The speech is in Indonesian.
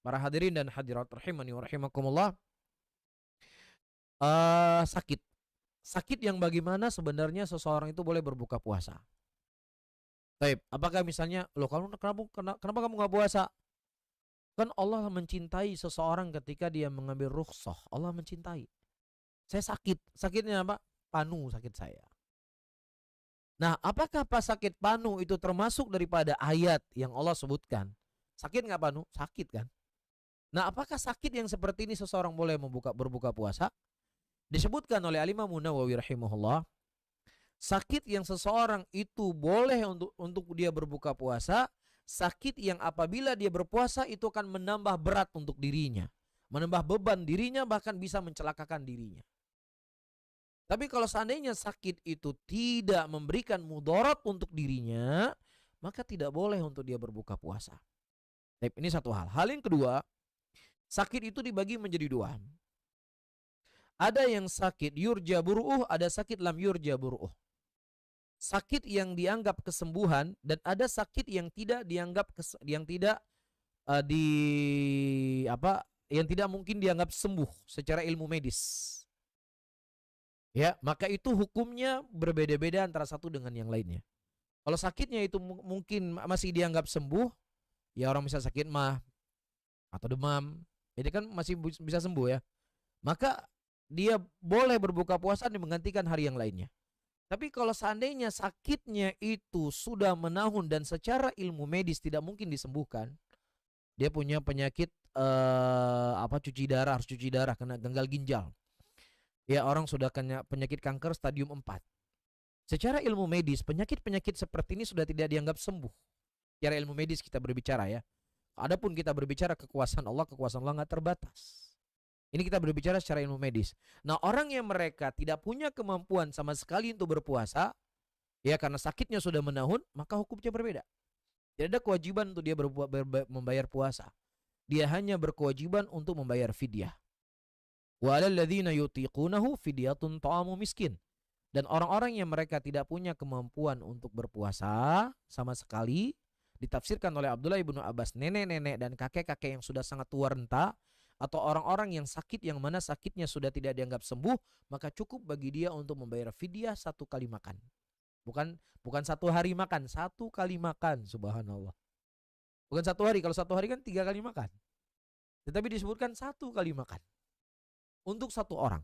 Para hadirin dan hadirat rahimani wa rahimakumullah, sakit. Sakit yang bagaimana sebenarnya seseorang itu boleh berbuka puasa. Baik, apakah misalnya, loh kenapa kamu nggak puasa? Kan Allah mencintai seseorang ketika dia mengambil rukhsah. Allah mencintai. Saya sakit. Sakitnya apa? Panu sakit saya. Nah, apakah pas sakit panu itu termasuk daripada ayat yang Allah sebutkan? Sakit nggak panu? Sakit kan? Nah, apakah sakit yang seperti ini seseorang boleh berbuka puasa? Disebutkan oleh Al-Imam Nawawi rahimahullah, sakit yang seseorang itu boleh untuk dia berbuka puasa, sakit yang apabila dia berpuasa itu akan menambah berat untuk dirinya, menambah beban dirinya, bahkan bisa mencelakakan dirinya. Tapi kalau seandainya sakit itu tidak memberikan mudarat untuk dirinya, maka tidak boleh untuk dia berbuka puasa. Ini satu hal. Hal yang kedua, sakit itu dibagi menjadi dua. Ada yang sakit yurja buru'uh, ada sakit lam yurja buru'uh. Sakit yang dianggap kesembuhan dan ada sakit yang tidak dianggap yang tidak yang tidak mungkin dianggap sembuh secara ilmu medis. Ya, maka itu hukumnya berbeda-beda antara satu dengan yang lainnya. Kalau sakitnya itu mungkin masih dianggap sembuh, ya orang bisa sakit mah atau demam, ini kan masih bisa sembuh ya. Maka dia boleh berbuka puasa dan menggantikan hari yang lainnya. Tapi kalau seandainya sakitnya itu sudah menahun dan secara ilmu medis tidak mungkin disembuhkan, dia punya penyakit cuci darah, harus cuci darah, kena gagal ginjal. Ya, orang sudah kena penyakit kanker stadium 4. Secara ilmu medis, penyakit-penyakit seperti ini sudah tidak dianggap sembuh. Secara ilmu medis kita berbicara ya. Adapun kita berbicara kekuasaan Allah nggak terbatas. Ini kita berbicara secara ilmu medis. Nah, orang yang mereka tidak punya kemampuan sama sekali untuk berpuasa, ya karena sakitnya sudah menahun, maka hukumnya berbeda. Tidak ada kewajiban untuk dia membayar puasa. Dia hanya berkewajiban untuk membayar fidyah. Wa 'alal ladzina yutiqunahu fidyatun ta'amu miskin. Dan orang-orang yang mereka tidak punya kemampuan untuk berpuasa sama sekali, ditafsirkan oleh Abdullah ibnu Abbas, nenek-nenek dan kakek-kakek yang sudah sangat tua renta, atau orang-orang yang sakit yang mana sakitnya sudah tidak dianggap sembuh, maka cukup bagi dia untuk membayar fidyah 1 kali makan. Bukan 1 hari makan, 1 kali makan, subhanallah. Bukan 1 hari, kalau 1 hari kan 3 kali makan. Tetapi disebutkan 1 kali makan. Untuk 1 orang.